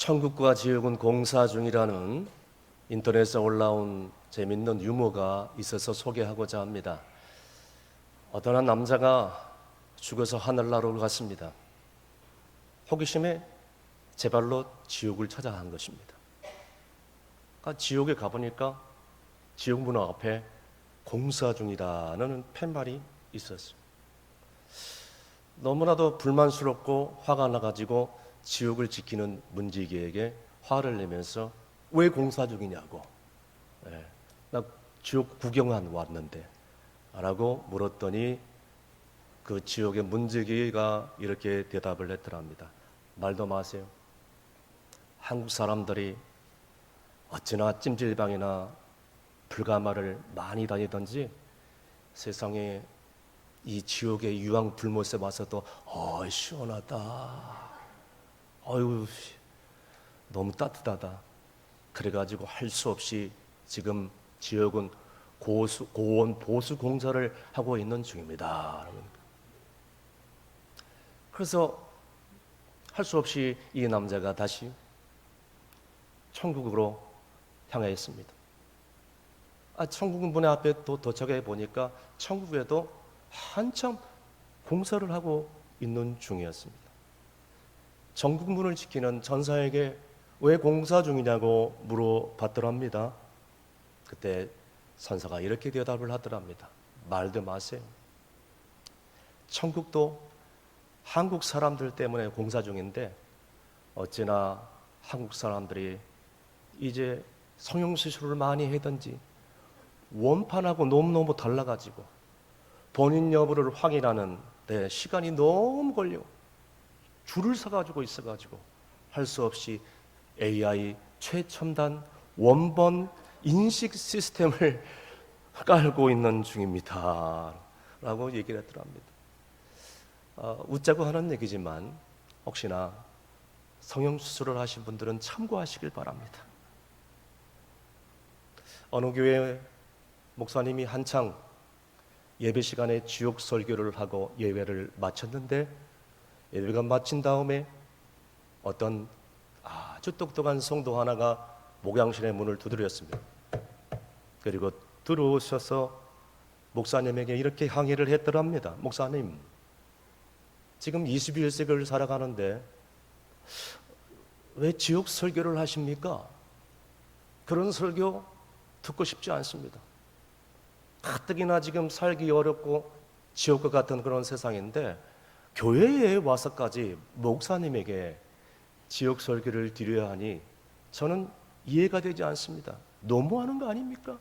천국과 지옥은 공사 중이라는 인터넷에 올라온 재밌는 유머가 있어서 소개하고자 합니다. 어떤 한 남자가 죽어서 하늘나라로 갔습니다. 호기심에 제 발로 지옥을 찾아간 것입니다. 지옥에 가보니까 지옥 문 앞에 공사 중이라는 팻말이 있었어요. 너무나도 불만스럽고 화가 나가지고 지옥을 지키는 문지기에게 화를 내면서 왜 공사 중이냐고, 나 지옥 구경한 왔는데 라고 물었더니 그 지옥의 문지기가 이렇게 대답을 했더랍니다. 말도 마세요. 한국 사람들이 어찌나 찜질방이나 불가마를 많이 다니던지 세상에 이 지옥의 유황 불못에 와서도 시원하다, 어휴 너무 따뜻하다, 그래가지고 할 수 없이 지금 지옥은 고온 보수 공사를 하고 있는 중입니다. 그래서 할 수 없이 이 남자가 다시 천국으로 향하였습니다. 천국 문 앞에 또 도착해 보니까 천국에도 한참 공사를 하고 있는 중이었습니다. 천국 문을 지키는 전사에게 왜 공사 중이냐고 물어봤더랍니다. 그때 선사가 이렇게 대답을 하더랍니다. 말도 마세요. 천국도 한국 사람들 때문에 공사 중인데 어찌나 한국 사람들이 이제 성형수술을 많이 하든지 원판하고 너무너무 달라가지고 본인 여부를 확인하는 데 시간이 너무 걸려 줄을 서가지고 있어가지고 할 수 없이 AI 최첨단 원본 인식 시스템을 깔고 있는 중입니다 라고 얘기를 했더랍니다. 웃자고 하는 얘기지만 혹시나 성형수술을 하신 분들은 참고하시길 바랍니다. 어느 교회 목사님이 한창 예배 시간에 지옥 설교를 하고 예배를 마쳤는데 예배가 마친 다음에 어떤 아주 똑똑한 성도 하나가 목양실의 문을 두드렸습니다. 그리고 들어오셔서 목사님에게 이렇게 항의를 했더랍니다. 목사님, 지금 21세기를 살아가는데 왜 지옥 설교를 하십니까? 그런 설교 듣고 싶지 않습니다. 가뜩이나 지금 살기 어렵고 지옥과 같은 그런 세상인데 교회에 와서까지 목사님에게 지옥 설교를 드려야 하니 저는 이해가 되지 않습니다. 너무하는 거 아닙니까?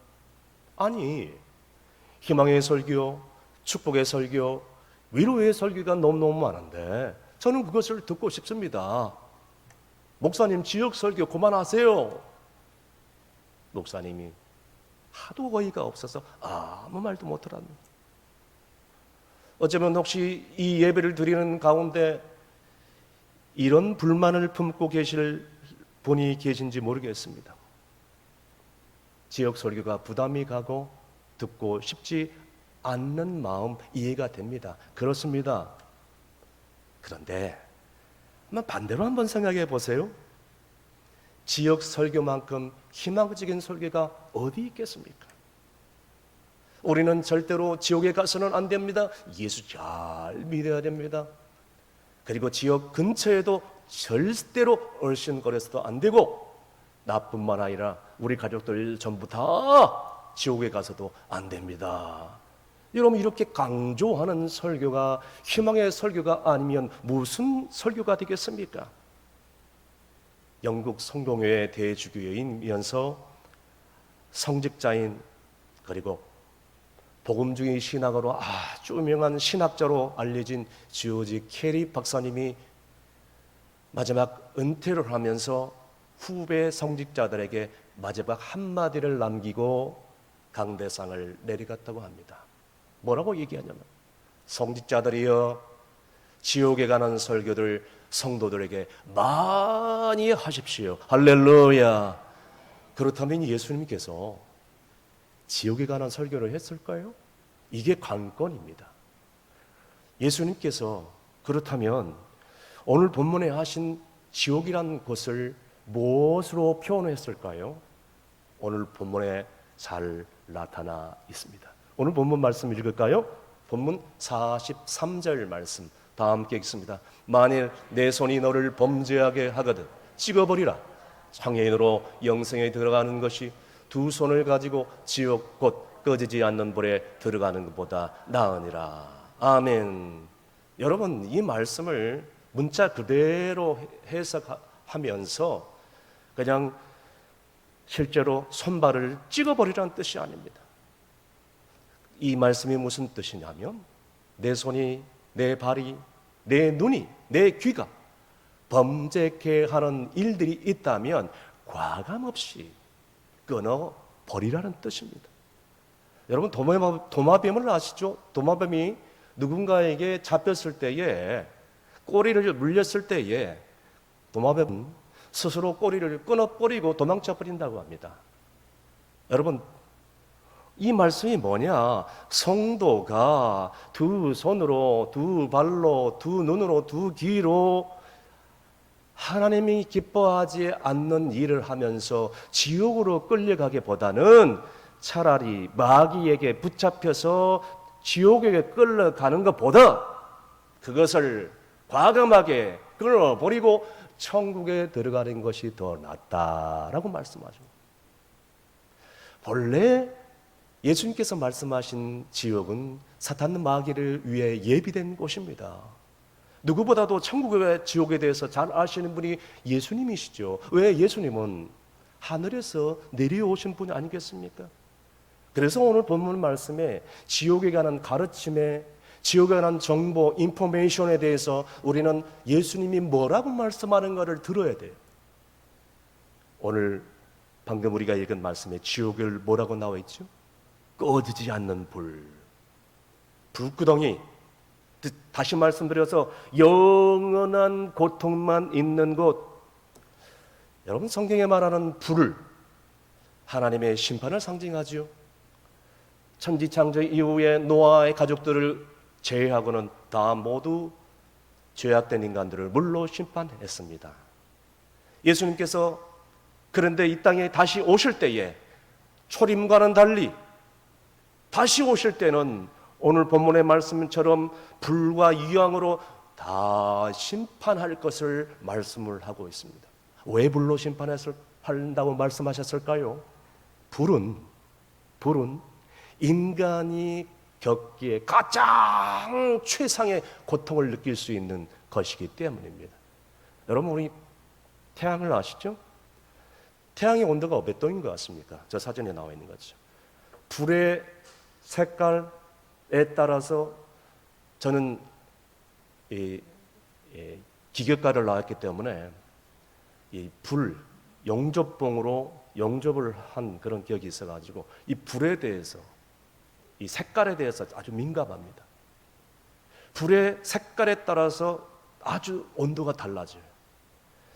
아니, 희망의 설교, 축복의 설교, 위로의 설교가 너무너무 많은데 저는 그것을 듣고 싶습니다. 목사님, 지옥 설교 그만하세요. 목사님이 하도 어이가 없어서 아무 말도 못하랍니다. 어쩌면 혹시 이 예배를 드리는 가운데 이런 불만을 품고 계실 분이 계신지 모르겠습니다. 지옥 설교가 부담이 가고 듣고 싶지 않는 마음 이해가 됩니다. 그렇습니다. 그런데 반대로 한번 생각해 보세요. 지옥 설교만큼 희망적인 설교가 어디 있겠습니까? 우리는 절대로 지옥에 가서는 안 됩니다. 예수 잘 믿어야 됩니다. 그리고 지옥 근처에도 절대로 얼씬거려서도 안 되고 나뿐만 아니라 우리 가족들 전부 다 지옥에 가서도 안 됩니다. 여러분, 이렇게 강조하는 설교가 희망의 설교가 아니면 무슨 설교가 되겠습니까? 영국 성공회의 대주교이면서 성직자인 그리고 복음주의 신학으로 아주 유명한 신학자로 알려진 지오지 캐리 박사님이 마지막 은퇴를 하면서 후배 성직자들에게 마지막 한마디를 남기고 강대상을 내려갔다고 합니다. 뭐라고 얘기하냐면, 성직자들이여, 지옥에 가는 설교들 성도들에게 많이 하십시오. 할렐루야. 그렇다면 예수님께서 지옥에 관한 설교를 했을까요? 이게 관건입니다. 예수님께서 그렇다면 오늘 본문에 하신 지옥이란 곳을 무엇으로 표현했을까요? 오늘 본문에 잘 나타나 있습니다. 오늘 본문 말씀 읽을까요? 본문 43절 말씀 다 함께 읽습니다. 만일 내 손이 너를 범죄하게 하거든 찍어버리라. 장애인으로 영생에 들어가는 것이 두 손을 가지고 지옥 곧 꺼지지 않는 불에 들어가는 것보다 나으니라. 아멘. 여러분, 이 말씀을 문자 그대로 해석하면서 그냥 실제로 손발을 찍어버리라는 뜻이 아닙니다. 이 말씀이 무슨 뜻이냐면 내 손이, 내 발이, 내 눈이, 내 귀가 범죄케 하는 일들이 있다면 과감없이 끊어버리라는 뜻입니다. 여러분, 도마뱀을 아시죠? 도마뱀이 누군가에게 잡혔을 때에, 꼬리를 물렸을 때에 도마뱀은 스스로 꼬리를 끊어버리고 도망쳐 버린다고 합니다. 여러분, 이 말씀이 뭐냐? 성도가 두 손으로, 두 발로, 두 눈으로, 두 귀로 하나님이 기뻐하지 않는 일을 하면서 지옥으로 끌려가기보다는 차라리 마귀에게 붙잡혀서 지옥에 끌려가는 것보다 그것을 과감하게 끊어버리고 천국에 들어가는 것이 더 낫다라고 말씀하죠. 본래 예수님께서 말씀하신 지옥은 사탄 마귀를 위해 예비된 곳입니다. 누구보다도 천국과 지옥에 대해서 잘 아시는 분이 예수님이시죠. 왜? 예수님은 하늘에서 내려오신 분이 아니겠습니까? 그래서 오늘 본문 말씀에 지옥에 관한 가르침에, 지옥에 관한 정보, 인포메이션에 대해서 우리는 예수님이 뭐라고 말씀하는가를 들어야 돼요. 오늘 방금 우리가 읽은 말씀에 지옥을 뭐라고 나와 있죠? 꺼지지 않는 불, 불구덩이. 다시 말씀드려서 영원한 고통만 있는 곳. 여러분, 성경에 말하는 불을 하나님의 심판을 상징하지요. 천지창조 이후에 노아의 가족들을 제외하고는 다 모두 죄악된 인간들을 물로 심판했습니다. 예수님께서 그런데 이 땅에 다시 오실 때에 초림과는 달리 다시 오실 때는 오늘 본문의 말씀처럼 불과 유황으로 다 심판할 것을 말씀을 하고 있습니다. 왜 불로 심판한다고 말씀하셨을까요? 불은 인간이 겪기에 가장 최상의 고통을 느낄 수 있는 것이기 때문입니다. 여러분, 우리 태양을 아시죠? 태양의 온도가 몇 도인 것 같습니까? 저 사진에 나와 있는 거죠. 불의 색깔에 따라서 저는 기계과를 나왔기 때문에 이 불, 영접봉으로 영접을 한 그런 기억이 있어가지고 이 불에 대해서, 이 색깔에 대해서 아주 민감합니다. 불의 색깔에 따라서 아주 온도가 달라져요.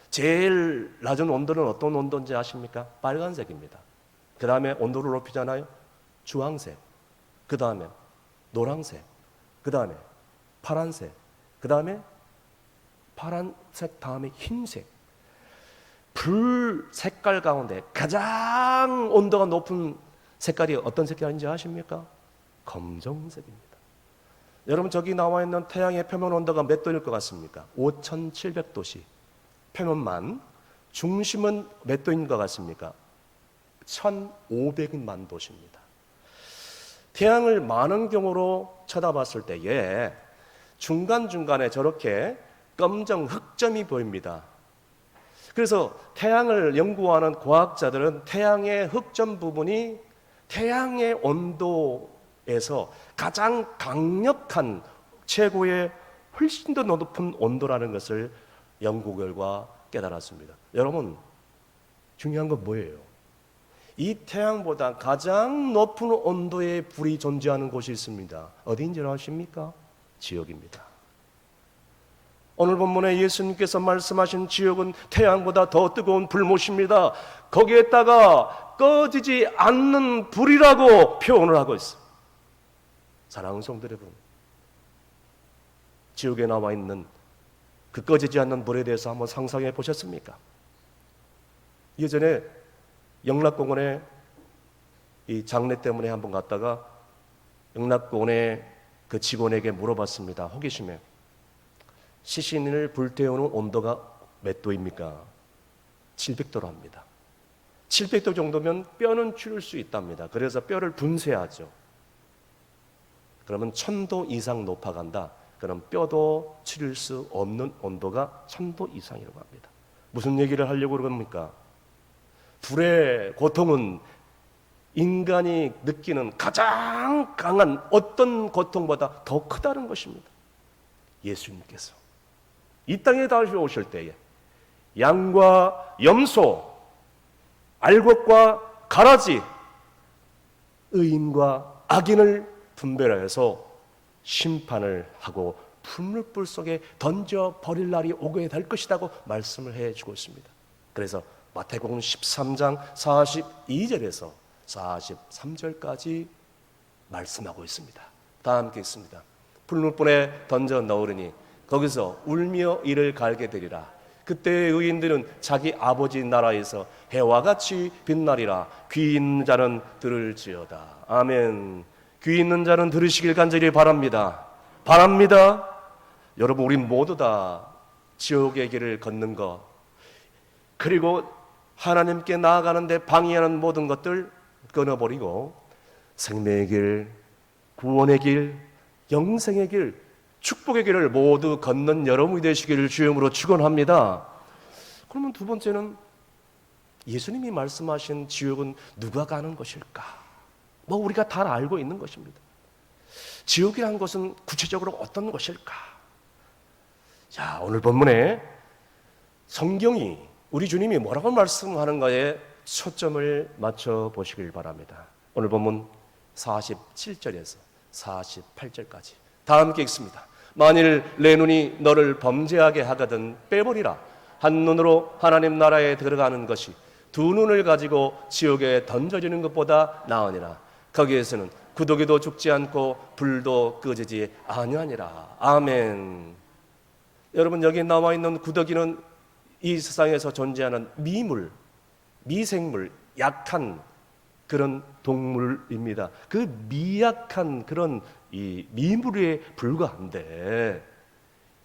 제일 낮은 온도는 어떤 온도인지 아십니까? 빨간색입니다. 그 다음에 온도를 높이잖아요. 주황색, 그 다음에 노란색, 그 다음에 파란색, 그 다음에 파란색 다음에 흰색. 불 색깔 가운데 가장 온도가 높은 색깔이 어떤 색깔인지 아십니까? 검정색입니다. 여러분, 저기 나와 있는 태양의 표면 온도가 몇 도일 것 같습니까? 5700도씨. 표면만. 중심은 몇 도인 것 같습니까? 1500만 도십니다. 태양을 만원경으로 쳐다봤을 때에 중간중간에 저렇게 검정 흑점이 보입니다. 그래서 태양을 연구하는 과학자들은 태양의 흑점 부분이 태양의 온도에서 가장 강력한 최고의 훨씬 더 높은 온도라는 것을 연구 결과 깨달았습니다. 여러분, 중요한 건 뭐예요? 이 태양보다 가장 높은 온도의 불이 존재하는 곳이 있습니다. 어디인지 아십니까? 지옥입니다. 오늘 본문에 예수님께서 말씀하신 지옥은 태양보다 더 뜨거운 불못입니다. 거기에다가 꺼지지 않는 불이라고 표현을 하고 있습니다. 사랑하는 성도 여러분, 지옥에 나와 있는 그 꺼지지 않는 불에 대해서 한번 상상해 보셨습니까? 예전에 영락공원에 이 장례 때문에 한번 갔다가 영락공원의 그 직원에게 물어봤습니다. 호기심에 시신을 불태우는 온도가 몇 도입니까? 700도로 합니다. 700도 정도면 뼈는 추릴 수 있답니다. 그래서 뼈를 분쇄하죠. 그러면 1000도 이상 높아간다. 그럼 뼈도 추릴 수 없는 온도가 1000도 이상이라고 합니다. 무슨 얘기를 하려고 그럽니까? 불의 고통은 인간이 느끼는 가장 강한 어떤 고통보다 더 크다는 것입니다. 예수님께서 이 땅에 다시 오실 때에 양과 염소, 알곡과 가라지, 의인과 악인을 분별하여서 심판을 하고 풀물불 속에 던져버릴 날이 오게 될 것이라고 말씀을 해주고 있습니다. 그래서 마태복음 13장 42절에서 43절까지 말씀하고 있습니다. 다 함께 있습니다. 풀물불에 던져 넣으리니 거기서 울며 이를 갈게 되리라. 그때 의인들은 자기 아버지 나라에서 해와 같이 빛나리라. 귀 있는 자는 들을지어다. 아멘. 귀 있는 자는 들으시길 간절히 바랍니다. 여러분, 우리 모두 다 지옥의 길을 걷는 것, 그리고 하나님께 나아가는데 방해하는 모든 것들 끊어버리고 생명의 길, 구원의 길, 영생의 길, 축복의 길을 모두 걷는 여러분이 되시기를 주님으로 축원합니다. 그러면 두 번째는 예수님이 말씀하신 지옥은 누가 가는 것일까? 뭐 우리가 다 알고 있는 것입니다. 지옥이라는 것은 구체적으로 어떤 것일까? 자, 오늘 본문에 성경이 우리 주님이 뭐라고 말씀하는가에 초점을 맞춰 보시길 바랍니다. 오늘 본문 47절에서 48절까지 다 함께 읽습니다. 만일 내 눈이 너를 범죄하게 하거든 빼버리라. 한 눈으로 하나님 나라에 들어가는 것이 두 눈을 가지고 지옥에 던져지는 것보다 나으니라. 거기에서는 구더기도 죽지 않고 불도 꺼지지 아니하니라. 아멘. 여러분, 여기 나와 있는 구더기는 이 세상에서 존재하는 미물, 미생물, 약한 그런 동물입니다. 그 미약한 그런 이 미물에 불과한데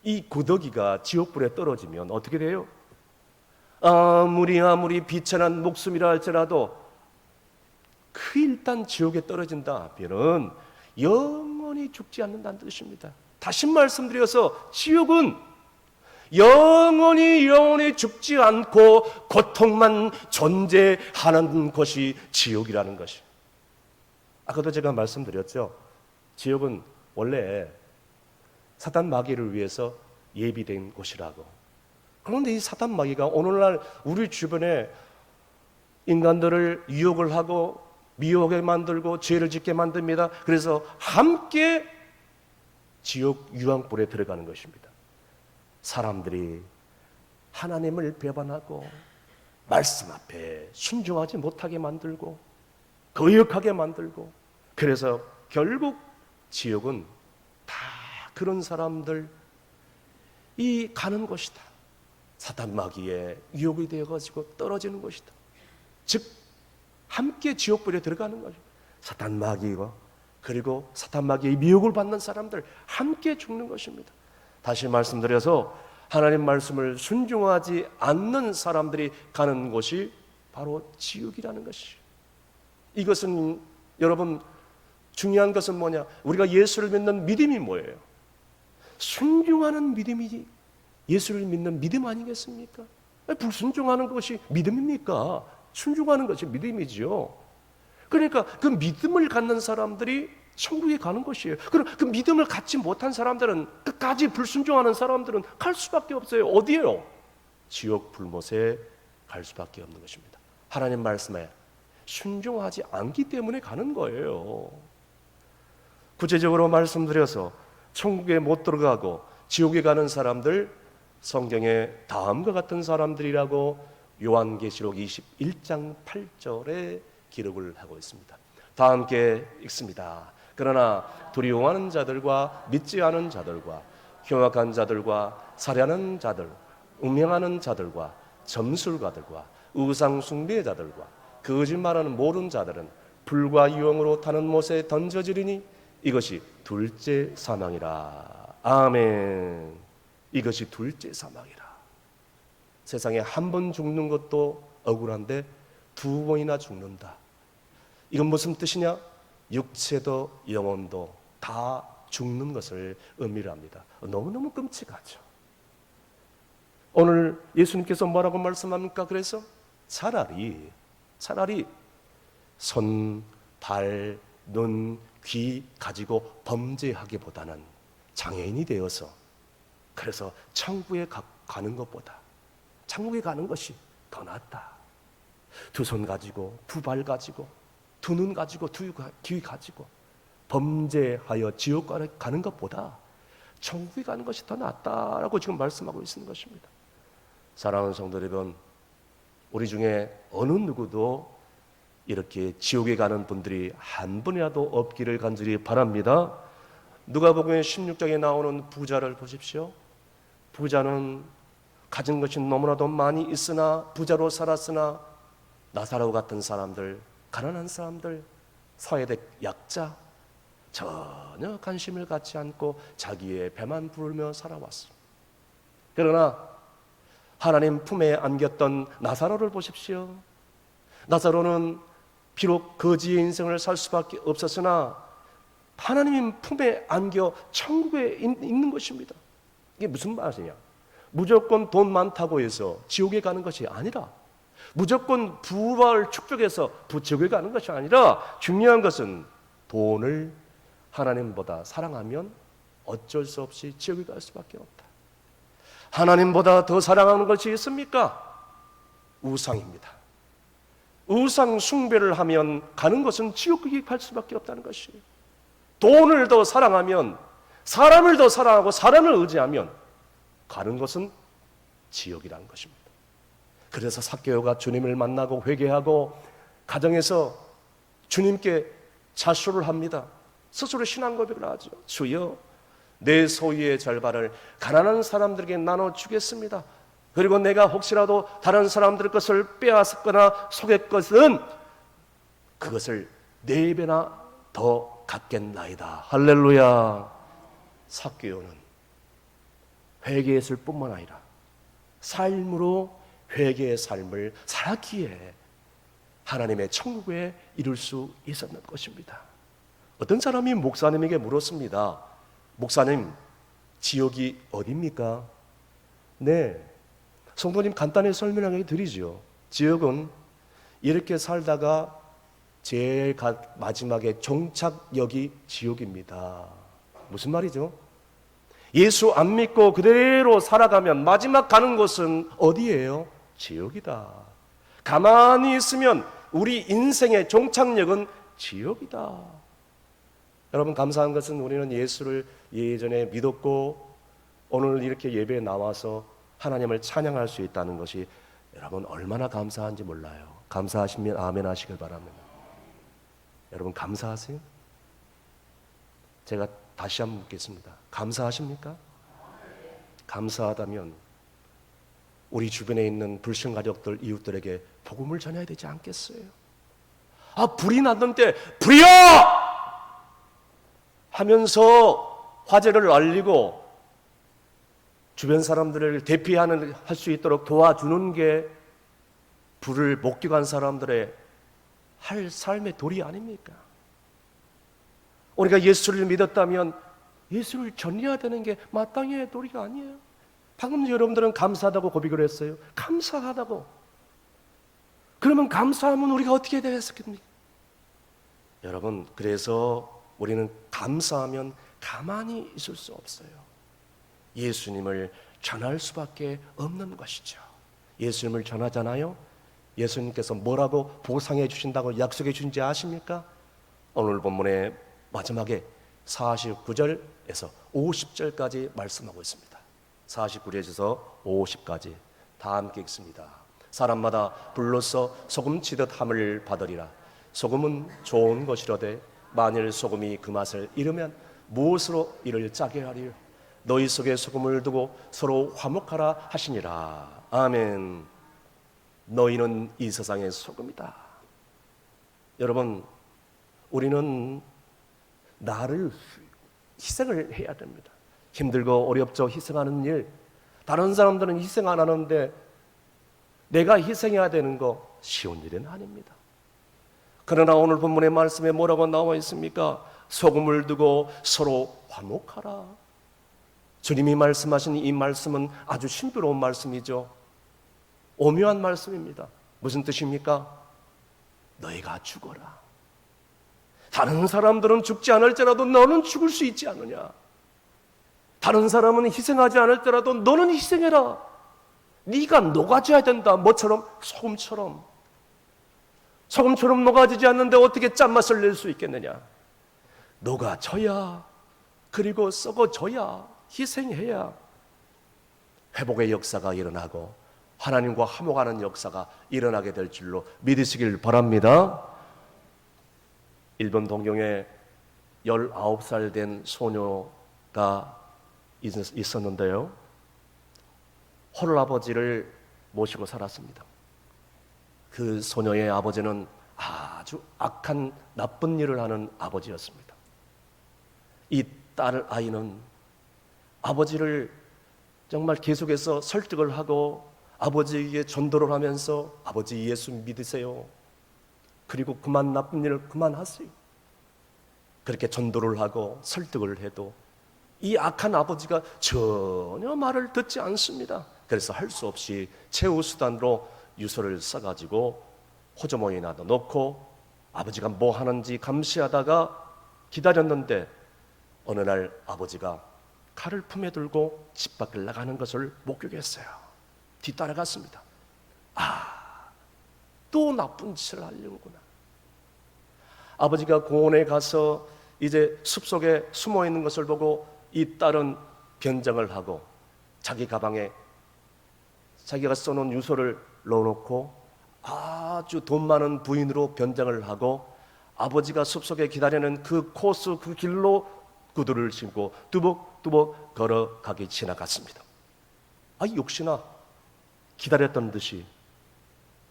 이 구더기가 지옥불에 떨어지면 어떻게 돼요? 아무리 비천한 목숨이라 할지라도 그 일단 지옥에 떨어진다 하면은 영원히 죽지 않는다는 뜻입니다. 다시 말씀드려서 지옥은 영원히 죽지 않고 고통만 존재하는 것이 지옥이라는 것이. 아까도 제가 말씀드렸죠. 지옥은 원래 사단 마귀를 위해서 예비된 곳이라고. 그런데 이 사단 마귀가 오늘날 우리 주변에 인간들을 유혹을 하고 미혹하게 만들고 죄를 짓게 만듭니다. 그래서 함께 지옥 유황불에 들어가는 것입니다. 사람들이 하나님을 배반하고 말씀 앞에 순종하지 못하게 만들고 거역하게 만들고, 그래서 결국 지옥은 다 그런 사람들이 가는 것이다. 사단 마귀의 유혹이 되어가지고 떨어지는 것이다. 즉 함께 지옥불에 들어가는 거죠. 사단 마귀와 그리고 사단 마귀의 미혹을 받는 사람들 함께 죽는 것입니다. 다시 말씀드려서 하나님 말씀을 순종하지 않는 사람들이 가는 곳이 바로 지옥이라는 것이죠. 이것은 여러분 중요한 것은 뭐냐? 우리가 예수를 믿는 믿음이 뭐예요? 순종하는 믿음이 예수를 믿는 믿음 아니겠습니까? 불순종하는 것이 믿음입니까? 순종하는 것이 믿음이죠. 그러니까 그 믿음을 갖는 사람들이 천국에 가는 것이에요. 그럼 그 믿음을 갖지 못한 사람들은, 끝까지 불순종하는 사람들은 갈 수밖에 없어요. 어디에요? 지옥 불못에 갈 수밖에 없는 것입니다. 하나님 말씀에 순종하지 않기 때문에 가는 거예요. 구체적으로 말씀드려서 천국에 못 들어가고 지옥에 가는 사람들, 성경에 다음과 같은 사람들이라고 요한계시록 21장 8절에 기록을 하고 있습니다. 다 함께 읽습니다. 그러나 두려워하는 자들과 믿지 않은 자들과 흉악한 자들과 살해하는 자들, 음행하는 자들과 점술가들과 우상숭배자들과 거짓말하는 모르는 자들은 불과 유황으로 타는 못에 던져지리니 이것이 둘째 사망이라. 아멘. 이것이 둘째 사망이라. 세상에 한 번 죽는 것도 억울한데 두 번이나 죽는다. 이건 무슨 뜻이냐? 육체도 영혼도 다 죽는 것을 의미를 합니다. 너무너무 끔찍하죠. 오늘 예수님께서 뭐라고 말씀합니까? 그래서 차라리 손, 발, 눈, 귀 가지고 범죄하기보다는 장애인이 되어서 그래서 천국에 가는 것보다 천국에 가는 것이 더 낫다. 두 손 가지고, 두 발 가지고, 두 눈 가지고, 두 귀 가지고 범죄하여 지옥 가는 것보다 천국에 가는 것이 더 낫다라고 지금 말씀하고 있는 것입니다. 사랑하는 성도 여러분, 우리 중에 어느 누구도 이렇게 지옥에 가는 분들이 한 분이라도 없기를 간절히 바랍니다. 누가복음 16장에 나오는 부자를 보십시오. 부자는 가진 것이 너무나도 많이 있으나 부자로 살았으나 나사로 같은 사람들, 가난한 사람들, 사회적 약자 전혀 관심을 갖지 않고 자기의 배만 부르며 살아왔습니다. 그러나 하나님 품에 안겼던 나사로를 보십시오. 나사로는 비록 거지의 인생을 살 수밖에 없었으나 하나님 품에 안겨 천국에 있는 것입니다. 이게 무슨 말이냐? 무조건 돈 많다고 해서 지옥에 가는 것이 아니라, 무조건 부를 축적해서 지옥에 가는 것이 아니라, 중요한 것은 돈을 하나님보다 사랑하면 어쩔 수 없이 지옥에 갈 수밖에 없다. 하나님보다 더 사랑하는 것이 있습니까? 우상입니다. 우상 숭배를 하면 가는 것은 지옥에 갈 수밖에 없다는 것이에요. 돈을 더 사랑하면, 사람을 더 사랑하고 사람을 의지하면 가는 것은 지옥이라는 것입니다. 그래서 삭개오가 주님을 만나고 회개하고 가정에서 주님께 자수를 합니다. 스스로 신앙 고백을 하죠. 주여, 내 소유의 절반을 가난한 사람들에게 나눠주겠습니다. 그리고 내가 혹시라도 다른 사람들 것을 빼앗았거나 속일 것은 그것을 4배나 더 갚겠나이다. 할렐루야. 삭개오는 회개했을 뿐만 아니라 삶으로 회개의 삶을 살았기에 하나님의 천국에 이룰 수 있었는 것입니다. 어떤 사람이 목사님에게 물었습니다. 목사님, 지옥이 어디입니까? 네, 성도님 간단히 설명해 드리죠. 지옥은 이렇게 살다가 제일 마지막에 종착역이 지옥입니다. 무슨 말이죠? 예수 안 믿고 그대로 살아가면 마지막 가는 곳은 어디예요? 지옥이다. 가만히 있으면 우리 인생의 종착역은 지옥이다. 여러분, 감사한 것은 우리는 예수를 예전에 믿었고 오늘 이렇게 예배에 나와서 하나님을 찬양할 수 있다는 것이 여러분 얼마나 감사한지 몰라요. 감사하시면 아멘 하시길 바랍니다. 여러분 감사하세요? 제가 다시 한번 묻겠습니다. 감사하십니까? 감사하다면 우리 주변에 있는 불신 가족들, 이웃들에게 복음을 전해야 되지 않겠어요? 불이 났는데 불이여! 하면서 화재를 알리고 주변 사람들을 대피할 수 있도록 도와주는 게 불을 목격한 사람들의 할 삶의 도리 아닙니까? 우리가 예수를 믿었다면 예수를 전해야 되는 게 마땅히 도리가 아니에요. 방금 여러분들은 감사하다고 고백을 했어요. 감사하다고. 그러면 감사하면 우리가 어떻게 해야 되겠습니까? 여러분, 그래서 우리는 감사하면 가만히 있을 수 없어요. 예수님을 전할 수밖에 없는 것이죠. 예수님을 전하잖아요. 예수님께서 뭐라고 보상해 주신다고 약속해 주신지 아십니까? 오늘 본문의 마지막에 49절에서 50절까지 말씀하고 있습니다. 49절에서 50까지 다 함께 읽습니다. 사람마다 불로써 소금치듯 함을 받으리라. 소금은 좋은 것이로되 만일 소금이 그 맛을 잃으면 무엇으로 이를 짜게 하리요? 너희 속에 소금을 두고 서로 화목하라 하시니라. 아멘. 너희는 이 세상의 소금이다. 여러분, 우리는 나를 희생을 해야 됩니다. 힘들고 어렵죠. 희생하는 일. 다른 사람들은 희생 안 하는데 내가 희생해야 되는 거 쉬운 일은 아닙니다. 그러나 오늘 본문의 말씀에 뭐라고 나와 있습니까? 소금을 두고 서로 화목하라. 주님이 말씀하신 이 말씀은 아주 신비로운 말씀이죠. 오묘한 말씀입니다. 무슨 뜻입니까? 너희가 죽어라. 다른 사람들은 죽지 않을지라도 너는 죽을 수 있지 않느냐. 다른 사람은 희생하지 않을지라도 너는 희생해라. 네가 녹아져야 된다. 뭐처럼? 소금처럼. 소금처럼 녹아지지 않는데 어떻게 짠맛을 낼 수 있겠느냐. 녹아져야, 그리고 썩어져야, 희생해야 회복의 역사가 일어나고 하나님과 화목하는 역사가 일어나게 될 줄로 믿으시길 바랍니다. 일본 동경에 19살 된 소녀가 있었는데요, 홀아버지를 모시고 살았습니다. 그 소녀의 아버지는 아주 악한 나쁜 일을 하는 아버지였습니다. 이 딸 아이는 아버지를 정말 계속해서 설득을 하고 아버지에게 전도를 하면서 아버지 예수 믿으세요. 그리고 그만 나쁜 일을 그만하세요. 그렇게 전도를 하고 설득을 해도 이 악한 아버지가 전혀 말을 듣지 않습니다. 그래서 할 수 없이 최후수단으로 유서를 써가지고 호주머니에다 넣고 아버지가 뭐 하는지 감시하다가 기다렸는데 어느 날 아버지가 칼을 품에 들고 집 밖을 나가는 것을 목격했어요. 뒤따라갔습니다. 또 나쁜 짓을 하려는구나. 아버지가 공원에 가서 이제 숲속에 숨어 있는 것을 보고 이 딸은 변장을 하고 자기 가방에 자기가 써놓은 유서를 넣어놓고 아주 돈 많은 부인으로 변장을 하고 아버지가 숲속에 기다리는 그 코스, 그 길로 구두를 신고 뚜벅뚜벅 걸어가기 지나갔습니다. 역시나 기다렸던 듯이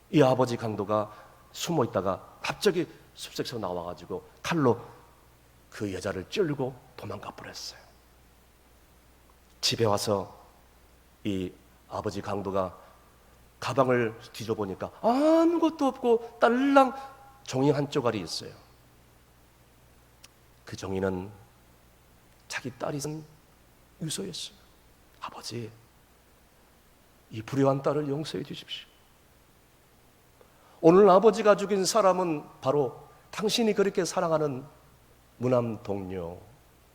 이 아버지 강도가 숨어 있다가 갑자기 숲속에서 나와가지고 칼로 그 여자를 찌르고 도망가 버렸어요. 집에 와서 이 아버지 강도가 가방을 뒤져보니까 아무것도 없고 딸랑 종이 한 쪼가리 있어요. 그 종이는 자기 딸이 쓴 유서였어요. 아버지, 이 불효한 딸을 용서해 주십시오. 오늘 아버지가 죽인 사람은 바로 당신이 그렇게 사랑하는 무남 동료,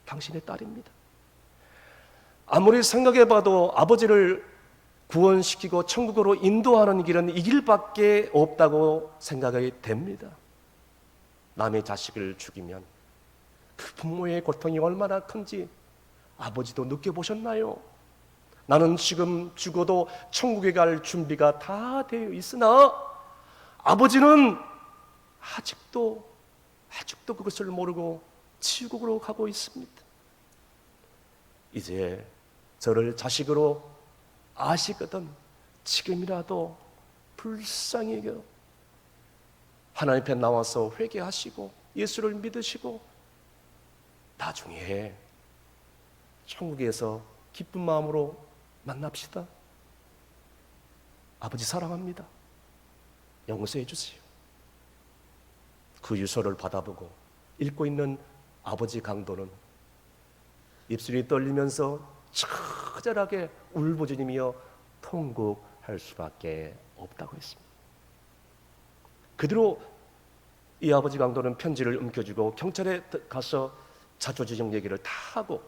당신의 딸입니다. 아무리 생각해봐도 아버지를 구원시키고 천국으로 인도하는 길은 이 길밖에 없다고 생각이 됩니다. 남의 자식을 죽이면 그 부모의 고통이 얼마나 큰지 아버지도 느껴보셨나요? 나는 지금 죽어도 천국에 갈 준비가 다 되어 있으나 아버지는 아직도 그것을 모르고 지옥으로 가고 있습니다. 이제 저를 자식으로 아시거든 지금이라도 불쌍히 여겨 하나님 앞에 나와서 회개하시고 예수를 믿으시고 나중에 천국에서 기쁜 마음으로 만납시다. 아버지 사랑합니다. 용서해 주세요. 그 유서를 받아보고 읽고 있는 아버지 강도는 입술이 떨리면서 처절하게 울부짖으며 통곡할 수밖에 없다고 했습니다. 그대로 이 아버지 강도는 편지를 움켜쥐고 경찰에 가서 자초지종 얘기를 다 하고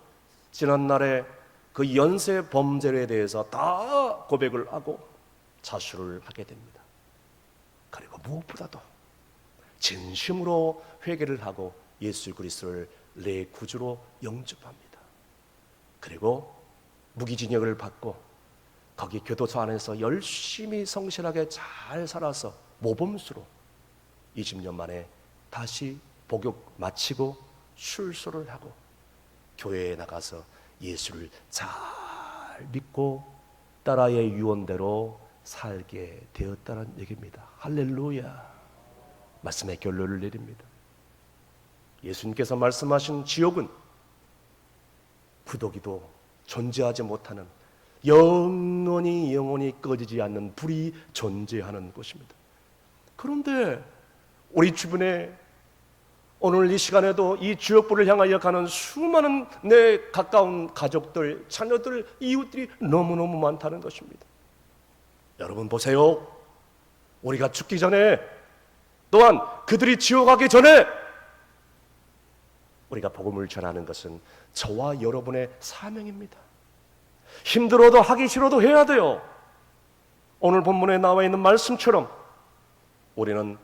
지난날에 그 연쇄 범죄에 대해서 다 고백을 하고 자수를 하게 됩니다. 그리고 무엇보다도 진심으로 회개를 하고 예수 그리스도를 내 구주로 영접합니다. 그리고 무기징역을 받고 거기 교도소 안에서 열심히 성실하게 잘 살아서 모범수로 20년 만에 다시 복역 마치고 출소를 하고 교회에 나가서 예수를 잘 믿고 딸아이의 유언대로 살게 되었다는 얘기입니다. 할렐루야. 말씀의 결론을 내립니다. 예수님께서 말씀하신 지옥은 부더기도 존재하지 못하는 영원히 꺼지지 않는 불이 존재하는 곳입니다. 그런데 우리 주변에 오늘 이 시간에도 이 지옥불을 향하여 가는 수많은 내 가까운 가족들, 자녀들, 이웃들이 너무너무 많다는 것입니다. 여러분 보세요. 우리가 죽기 전에, 또한 그들이 지옥 가기 전에 우리가 복음을 전하는 것은 저와 여러분의 사명입니다. 힘들어도 하기 싫어도 해야 돼요. 오늘 본문에 나와 있는 말씀처럼 우리는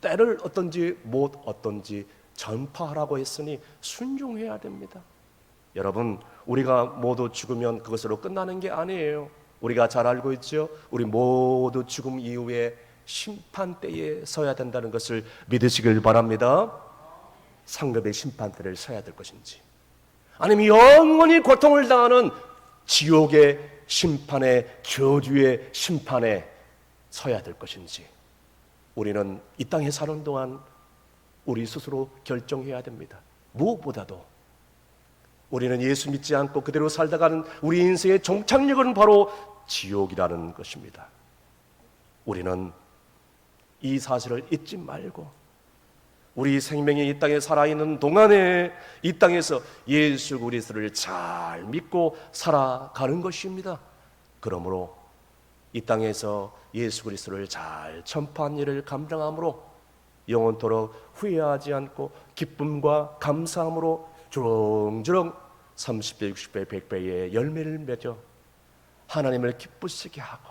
때를 어떤지 못 어떤지 전파하라고 했으니 순종해야 됩니다. 여러분, 우리가 모두 죽으면 그것으로 끝나는 게 아니에요. 우리가 잘 알고 있죠. 우리 모두 죽음 이후에 심판대에 서야 된다는 것을 믿으시길 바랍니다. 상급의 심판대를 서야 될 것인지, 아니면 영원히 고통을 당하는 지옥의 심판에, 저주의 심판에 서야 될 것인지, 우리는 이 땅에 사는 동안 우리 스스로 결정해야 됩니다. 무엇보다도 우리는 예수 믿지 않고 그대로 살다가는 우리 인생의 종착역은 바로 지옥이라는 것입니다. 우리는 이 사실을 잊지 말고 우리 생명이 이 땅에 살아있는 동안에 이 땅에서 예수 그리스도를 잘 믿고 살아가는 것입니다. 그러므로 이 땅에서 예수 그리스도를 잘 전파한 일을 감당함으로 영원토록 후회하지 않고 기쁨과 감사함으로 주렁주렁 30배, 60배, 100배의 열매를 맺어 하나님을 기쁘시게 하고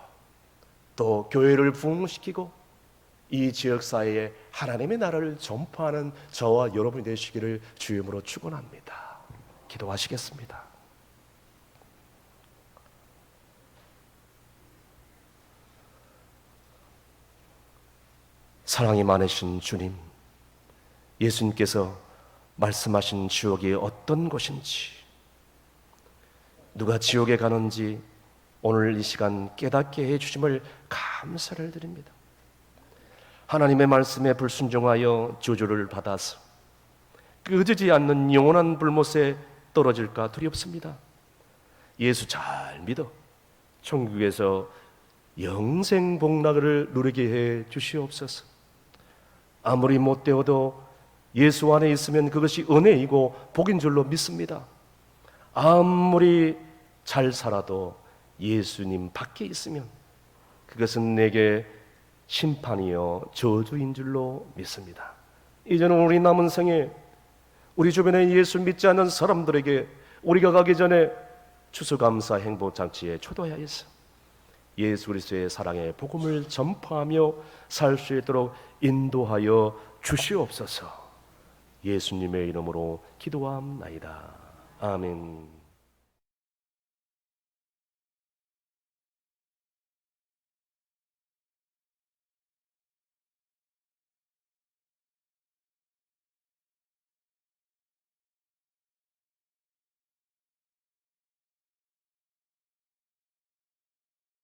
또 교회를 부흥시키고 이 지역사회에 하나님의 나라를 전파하는 저와 여러분이 되시기를 주님으로 축원합니다. 기도하시겠습니다. 사랑이 많으신 주님, 예수님께서 말씀하신 지옥이 어떤 곳인지, 누가 지옥에 가는지 오늘 이 시간 깨닫게 해주심을 감사를 드립니다. 하나님의 말씀에 불순종하여 저주를 받아서 꺼지지 않는 영원한 불못에 떨어질까 두렵습니다. 예수 잘 믿어 천국에서 영생 복락을 누리게 해 주시옵소서. 아무리 못되어도 예수 안에 있으면 그것이 은혜이고 복인 줄로 믿습니다. 아무리 잘 살아도 예수님 밖에 있으면 그것은 내게 심판이요 저주인 줄로 믿습니다. 이제는 우리 남은 생에 우리 주변에 예수 믿지 않는 사람들에게 우리가 가기 전에 추수감사 행복잔치에 초대하여서 예수 그리스도의 사랑의 복음을 전파하며 살 수 있도록 인도하여 주시옵소서. 예수님의 이름으로 기도함나이다. 아멘.